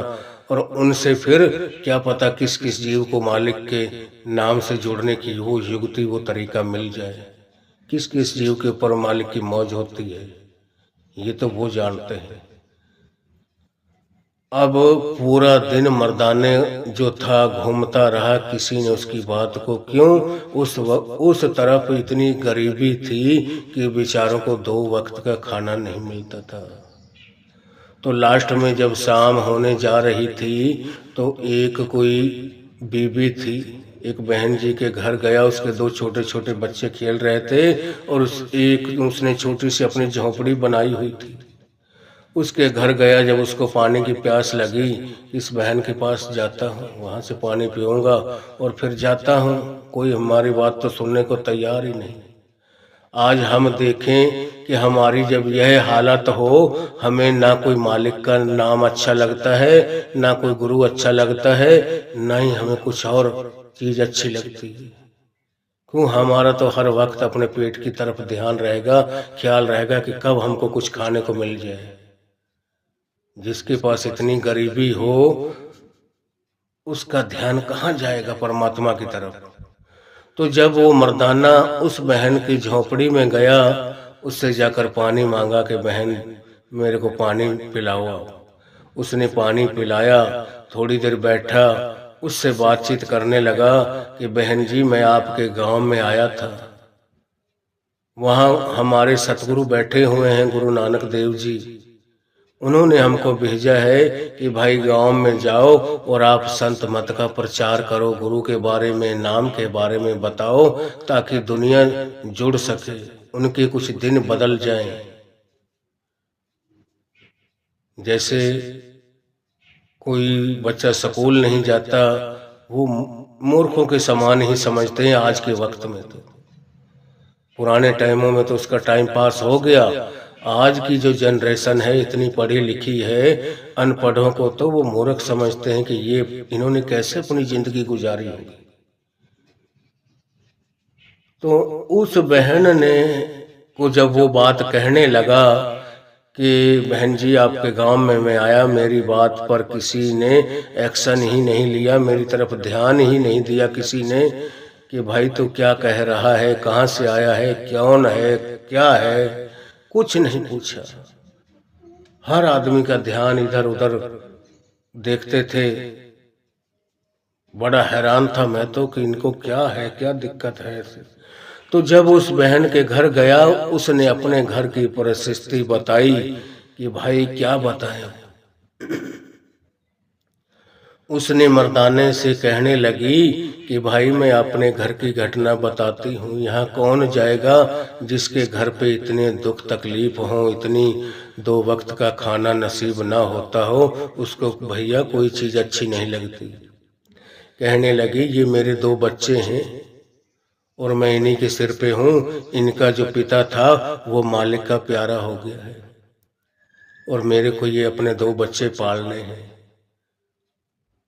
और उनसे फिर क्या पता किस किस जीव को मालिक के नाम से जुड़ने की वो युक्ति, वो तरीका मिल जाए, किस किस जीव के ऊपर मालिक की मौज होती है, ये तो वो जानते हैं। अब पूरा दिन मर्दाने जो था घूमता रहा, किसी ने उसकी बात को क्यों, उस तरफ इतनी गरीबी थी कि बेचारों को 2 वक्त का खाना नहीं मिलता था। तो लास्ट में जब शाम होने जा रही थी तो एक कोई बीबी थी, एक बहन जी के घर गया, उसके 2 छोटे छोटे बच्चे खेल रहे थे, और उसने छोटी सी अपनी झोपड़ी बनाई हुई थी। उसके घर गया, जब उसको पानी की प्यास लगी, इस बहन के पास जाता हूँ, वहाँ से पानी पीऊँगा और फिर जाता हूँ, कोई हमारी बात तो सुनने को तैयार ही नहीं। आज हम देखें कि हमारी जब यह हालत हो, हमें ना कोई मालिक का नाम अच्छा लगता है, ना कोई गुरु अच्छा लगता है, ना ही हमें कुछ और चीज अच्छी लगती है। क्यों? हमारा तो हर वक्त अपने पेट की तरफ ध्यान रहेगा, ख्याल रहेगा कि कब हमको कुछ खाने को मिल जाए। जिसके पास इतनी गरीबी हो उसका ध्यान कहाँ जाएगा परमात्मा की तरफ। तो जब वो मर्दाना उस बहन की झोपड़ी में गया, उससे जाकर पानी मांगा कि बहन मेरे को पानी पिलाओ। उसने पानी पिलाया, थोड़ी देर बैठा, उससे बातचीत करने लगा कि बहन जी मैं आपके गांव में आया था, वहाँ हमारे सतगुरु बैठे हुए हैं, गुरु नानक देव जी, उन्होंने हमको भेजा है कि भाई गांव में जाओ और आप संत मत का प्रचार करो, गुरु के बारे में, नाम के बारे में बताओ, ताकि दुनिया जुड़ सके, उनके कुछ दिन बदल जाएं। जैसे कोई बच्चा स्कूल नहीं जाता, वो मूर्खों के समान ही समझते हैं आज के वक्त में। तो पुराने टाइमों में तो उसका टाइम पास हो गया। आज की जो जनरेशन है इतनी पढ़ी लिखी है, अनपढ़ों को तो वो मूर्ख समझते हैं कि ये इन्होंने कैसे अपनी जिंदगी गुजारी होगी। तो उस बहन ने को जब वो बात कहने लगा कि बहन जी आपके गांव में मैं आया, मेरी बात पर किसी ने एक्शन ही नहीं लिया, मेरी तरफ ध्यान ही नहीं दिया किसी ने कि भाई तो क्या कह रहा है, कहाँ से आया है, कौन है, क्या है, कुछ नहीं पूछा। हर आदमी का ध्यान इधर उधर देखते थे। बड़ा हैरान था मैं तो कि इनको क्या है, क्या दिक्कत है। तो जब उस बहन के घर गया, उसने अपने घर की परिस्थिति बताई कि भाई क्या बताएं। उसने मर्दाने से कहने लगी कि भाई मैं अपने घर की घटना बताती हूँ। यहाँ कौन जाएगा जिसके घर पे इतने दुख तकलीफ हो, इतनी 2 वक्त का खाना नसीब ना होता हो, उसको भैया कोई चीज अच्छी नहीं लगती। कहने लगी ये मेरे 2 बच्चे हैं और मैं इन्हीं के सिर पे हूँ। इनका जो पिता था वो मालिक का प्यारा हो गया है और मेरे को ये अपने 2 बच्चे पालने हैं।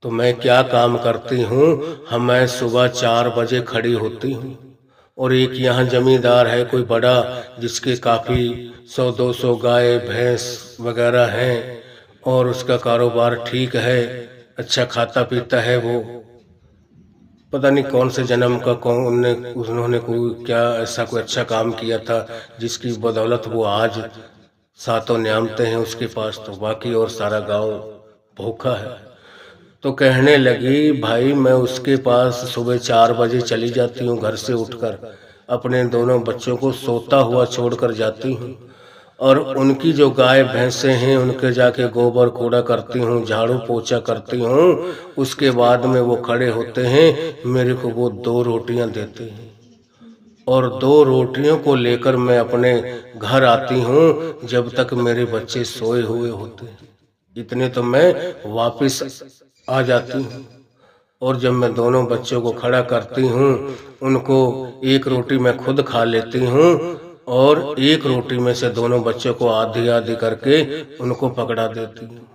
तो मैं क्या काम करती हूँ, मैं सुबह 4 बजे खड़ी होती हूँ और एक यहाँ जमींदार है कोई बड़ा, जिसके काफी 100-200 गाय भैंस वगैरह हैं और उसका कारोबार ठीक है, अच्छा खाता पीता है। वो पता नहीं कौन से जन्म का उन्होंने कोई क्या ऐसा कोई अच्छा काम किया था जिसकी बदौलत वो आज 7 न्यामते हैं उसके पास, तो बाकी और सारा गांव भूखा है। तो कहने लगी भाई मैं उसके पास सुबह 4 बजे चली जाती हूँ, घर से उठकर अपने दोनों बच्चों को सोता हुआ छोड़कर जाती हूँ और उनकी जो गाय भैंसे हैं उनके जाके गोबर कूड़ा करती हूँ, झाड़ू पोछा करती हूँ। उसके बाद में वो खड़े होते हैं, मेरे को वो 2 रोटियां देते हैं और 2 रोटियों को लेकर मैं अपने घर आती हूँ जब तक मेरे बच्चे सोए हुए होते हैं। इतने तो मैं वापिस आ जाती हूँ और जब मैं दोनों बच्चों को खड़ा करती हूँ, उनको 1 रोटी मैं खुद खा लेती हूँ और 1 रोटी में से दोनों बच्चों को आधी आधी करके उनको पकड़ा देती हूँ।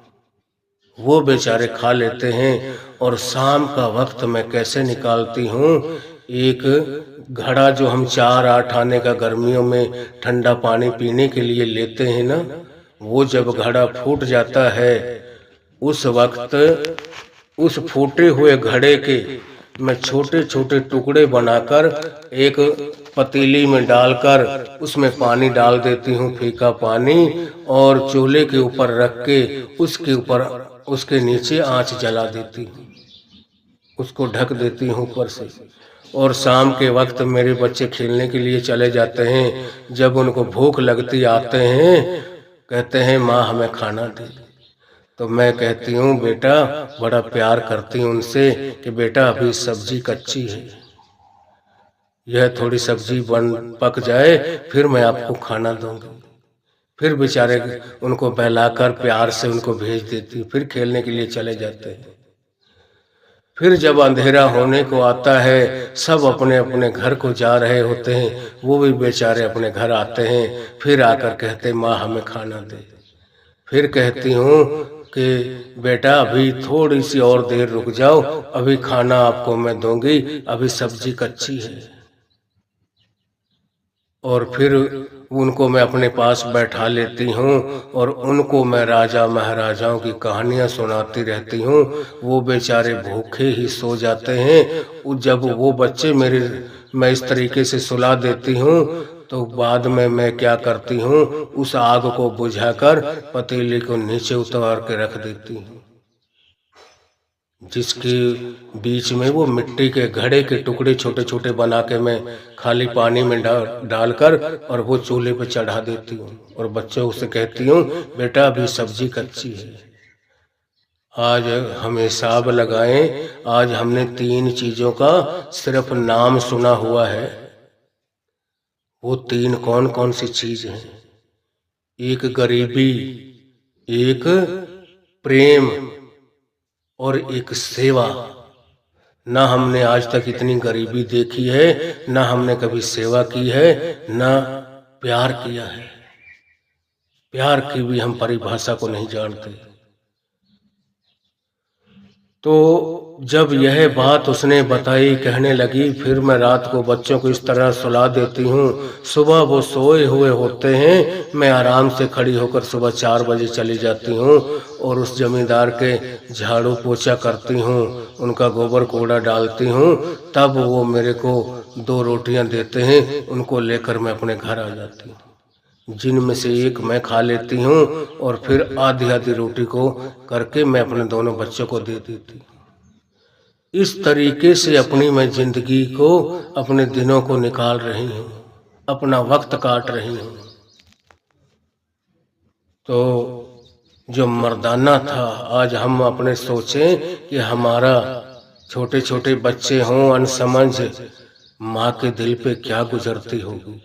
वो बेचारे खा लेते हैं और शाम का वक्त मैं कैसे निकालती हूँ, एक घड़ा जो हम 4-8 आने का गर्मियों में ठंडा पानी पीने के लिए लेते हैं ना, वो जब घड़ा फूट जाता है उस वक्त उस फूटे हुए घड़े के मैं छोटे छोटे टुकड़े बनाकर एक पतीली में डालकर उसमें पानी डाल देती हूँ, फीका पानी, और चूल्हे के ऊपर रख के उसके ऊपर उसके नीचे आंच जला देती हूँ, उसको ढक देती हूँ ऊपर से। और शाम के वक्त मेरे बच्चे खेलने के लिए चले जाते हैं। जब उनको भूख लगती आते हैं, कहते हैं माँ हमें खाना दे। तो मैं कहती हूँ बेटा, बड़ा प्यार करती हूँ उनसे कि बेटा अभी सब्जी कच्ची है, यह थोड़ी सब्जी पक जाए फिर मैं आपको खाना दूंगी। फिर बेचारे उनको बहलाकर प्यार से उनको भेज देती हूँ, फिर खेलने के लिए चले जाते हैं। फिर जब अंधेरा होने को आता है, सब अपने अपने घर को जा रहे होते हैं, वो भी बेचारे अपने घर आते हैं। फिर आकर कहते माँ हमें खाना दे। फिर कहती हूँ कि बेटा अभी थोड़ी सी और देर रुक जाओ, अभी खाना आपको मैं दूंगी, अभी सब्जी कच्ची है। और फिर उनको मैं अपने पास बैठा लेती हूँ और उनको मैं राजा महाराजाओं की कहानियाँ सुनाती रहती हूँ। वो बेचारे भूखे ही सो जाते हैं। जब वो बच्चे मैं इस तरीके से सुला देती हूँ तो बाद में मैं क्या करती हूँ, उस आग को बुझाकर पतीले को नीचे उतार के रख देती हूँ, जिसके बीच में वो मिट्टी के घड़े के टुकड़े छोटे छोटे बना के मैं खाली पानी में डालकर और वो चूल्हे पे चढ़ा देती हूँ और बच्चों से कहती हूँ बेटा अभी सब्जी कच्ची है। आज हम हिसाब लगाएं, आज हमने 3 चीजों का सिर्फ नाम सुना हुआ है। वो 3 कौन कौन सी चीज हैं? एक गरीबी, एक प्रेम और एक सेवा। ना हमने आज तक इतनी गरीबी देखी है, ना हमने कभी सेवा की है, ना प्यार किया है। प्यार की भी हम परिभाषा को नहीं जानते। तो जब यह बात उसने बताई, कहने लगी, फिर मैं रात को बच्चों को इस तरह सुला देती हूँ, सुबह वो सोए हुए होते हैं, मैं आराम से खड़ी होकर सुबह 4 बजे चली जाती हूँ और उस जमींदार के झाड़ू पोछा करती हूँ, उनका गोबर कूड़ा डालती हूँ। तब वो मेरे को 2 रोटियां देते हैं, उनको लेकर मैं अपने घर आ जाती हूँ, जिनमें से एक मैं खा लेती हूँ और फिर आधी आधी रोटी को करके मैं अपने दोनों बच्चों को दे देती हूँ। इस तरीके से अपनी मैं जिंदगी को, अपने दिनों को निकाल रही हूँ, अपना वक्त काट रही हूँ। तो जो मर्दाना था, आज हम अपने सोचें कि हमारा छोटे छोटे बच्चे हों, अनसमझ, माँ के दिल पे क्या गुजरती होगी।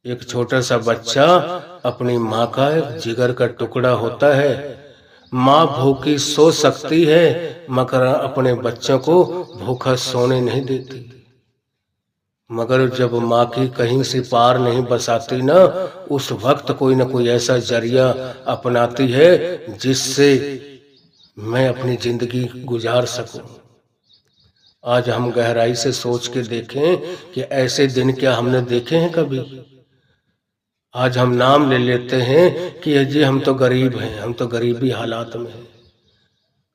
एक छोटा सा बच्चा अपनी माँ का एक जिगर का टुकड़ा होता है। माँ भूखी सो सकती है मगर अपने बच्चों को भूखा सोने नहीं देती। मगर जब माँ की कहीं से पार नहीं बसाती ना, उस वक्त कोई ना कोई ऐसा जरिया अपनाती है जिससे मैं अपनी जिंदगी गुजार सकूं। आज हम गहराई से सोच के देखें कि ऐसे दिन क्या हमने देखे हैं कभी। आज हम नाम ले लेते हैं कि जी हम तो गरीब हैं, हम तो गरीबी हालात में हैं।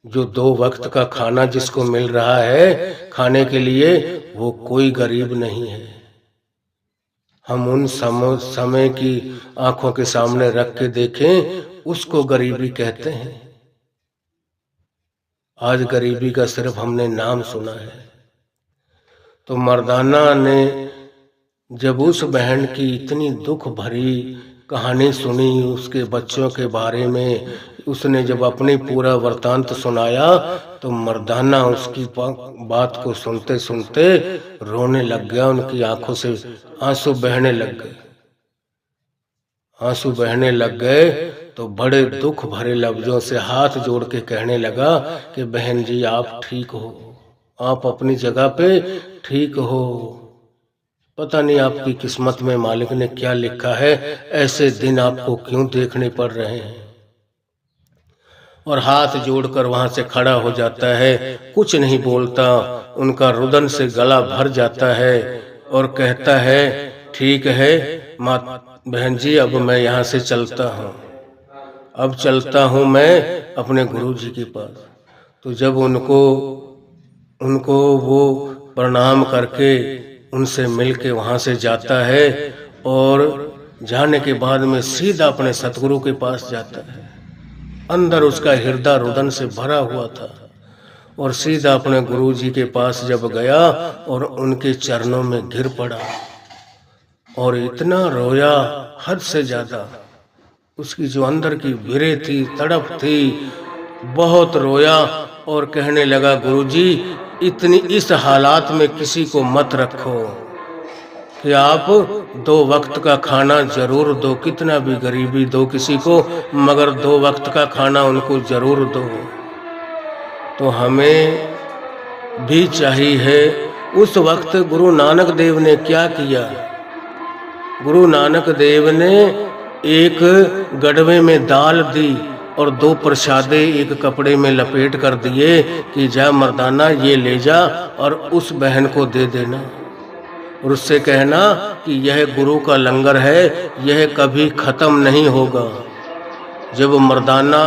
जो 2 वक्त का खाना जिसको मिल रहा है खाने के लिए, वो कोई गरीब नहीं है। हम उन समय की आंखों के सामने रख के देखें, उसको गरीबी कहते हैं। आज गरीबी का सिर्फ हमने नाम सुना है। तो मर्दाना ने जब उस बहन की इतनी दुख भरी कहानी सुनी, उसके बच्चों के बारे में उसने जब अपनी पूरा वृतांत सुनाया, तो मर्दाना उसकी बात को सुनते सुनते रोने लग गया। उनकी आंखों से आंसू बहने लग गए। आंसू बहने लग गए तो बड़े दुख भरे लफ्जों से हाथ जोड़ के कहने लगा कि बहन जी आप ठीक हो, आप अपनी जगह पे ठीक हो। पता नहीं आपकी किस्मत में मालिक ने क्या लिखा है, ऐसे दिन आपको क्यों देखने पड़ रहे हैं। और हाथ जोड़कर वहां से खड़ा हो जाता है, कुछ नहीं बोलता, उनका रुदन से गला भर जाता है और कहता है ठीक है माँ बहन जी, अब मैं यहाँ से चलता हूँ, अब चलता हूँ मैं अपने गुरु जी के पास। तो जब उनको वो प्रणाम करके उनसे मिलके वहां से जाता है और जाने के बाद में सीधा अपने सतगुरु के पास जाता है। अंदर उसका हृदय रुदन से भरा हुआ था और सीधा अपने गुरु जी के पास जब गया और उनके चरणों में गिर पड़ा और इतना रोया, हद से ज्यादा उसकी जो अंदर की भिरे थी, तड़प थी, बहुत रोया और कहने लगा गुरुजी इतनी इस हालात में किसी को मत रखो कि आप 2 वक्त का खाना जरूर दो, कितना भी गरीबी दो किसी को, मगर 2 वक्त का खाना उनको जरूर दो। तो हमें भी चाहिए। उस वक्त गुरु नानक देव ने क्या किया? गुरु नानक देव ने एक गड़वे में दाल दी और 2 प्रसादे एक कपड़े में लपेट कर दिए कि जा मर्दाना ये ले जा और उस बहन को दे देना और उससे कहना कि यह गुरु का लंगर है, यह कभी खत्म नहीं होगा। जब मर्दाना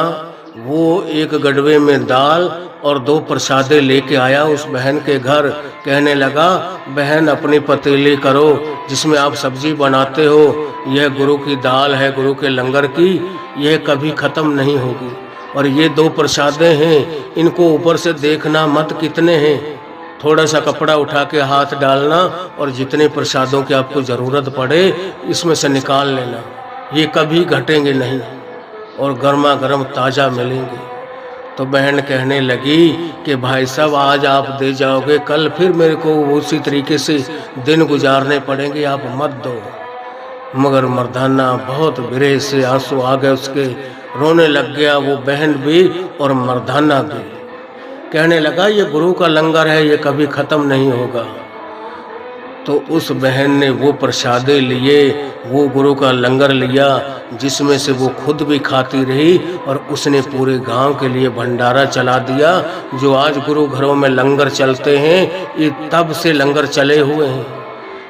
वो एक गड़वे में दाल और 2 प्रसादे लेके आया उस बहन के घर, कहने लगा बहन अपनी पतीली करो जिसमें आप सब्जी बनाते हो, यह गुरु की दाल है, गुरु के लंगर की, यह कभी खत्म नहीं होगी। और ये 2 प्रसादे हैं, इनको ऊपर से देखना मत कितने हैं, थोड़ा सा कपड़ा उठा के हाथ डालना और जितने प्रसादों की आपको जरूरत पड़े इसमें से निकाल लेना, ये कभी घटेंगे नहीं और गर्मा गर्म ताजा मिलेंगे। तो बहन कहने लगी कि भाई साहब आज आप दे जाओगे, कल फिर मेरे को उसी तरीके से दिन गुजारने पड़ेंगे, आप मत दो। मगर मर्दाना बहुत बिरे से आंसू आ गए उसके, रोने लग गया वो बहन भी और मर्दाना भी। कहने लगा ये गुरु का लंगर है, ये कभी ख़त्म नहीं होगा। तो उस बहन ने वो प्रसादे लिए, वो गुरु का लंगर लिया, जिसमें से वो खुद भी खाती रही और उसने पूरे गांव के लिए भंडारा चला दिया। जो आज गुरु घरों में लंगर चलते हैं, ये तब से लंगर चले हुए हैं।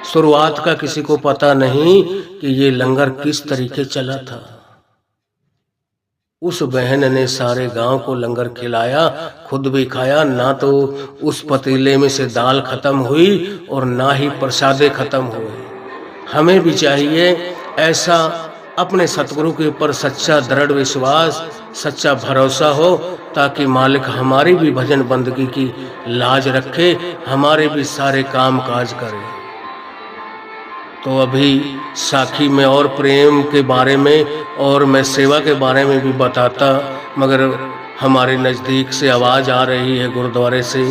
शुरुआत का किसी को पता नहीं कि ये लंगर किस तरीके चला था। उस बहन ने सारे गांव को लंगर खिलाया, खुद भी खाया। ना तो उस पतीले में से दाल खत्म हुई और ना ही प्रसादे खत्म हुए। हमें भी चाहिए ऐसा अपने सतगुरु के ऊपर सच्चा दृढ़ विश्वास, सच्चा भरोसा हो, ताकि मालिक हमारी भी भजन बंदगी की लाज रखे, हमारे भी सारे काम काज करे। तो अभी साखी में और प्रेम के बारे में और मैं सेवा के बारे में भी बताता, मगर हमारे नज़दीक से आवाज़ आ रही है गुरुद्वारे से,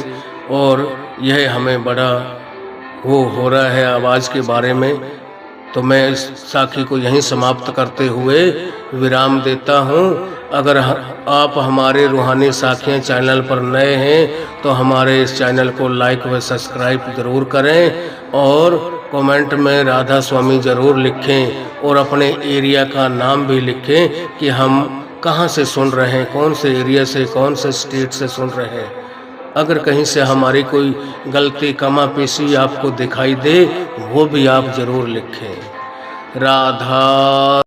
और यह हमें बड़ा वो हो रहा है आवाज़ के बारे में। तो मैं इस साखी को यहीं समाप्त करते हुए विराम देता हूँ। अगर आप हमारे रूहानी साखियाँ चैनल पर नए हैं तो हमारे इस चैनल को लाइक व सब्सक्राइब ज़रूर करें, और कमेंट में राधा स्वामी ज़रूर लिखें, और अपने एरिया का नाम भी लिखें कि हम कहाँ से सुन रहे हैं, कौन से एरिया से, कौन से स्टेट से सुन रहे हैं। अगर कहीं से हमारी कोई गलती कमा पेशी आपको दिखाई दे, वो भी आप ज़रूर लिखें। राधा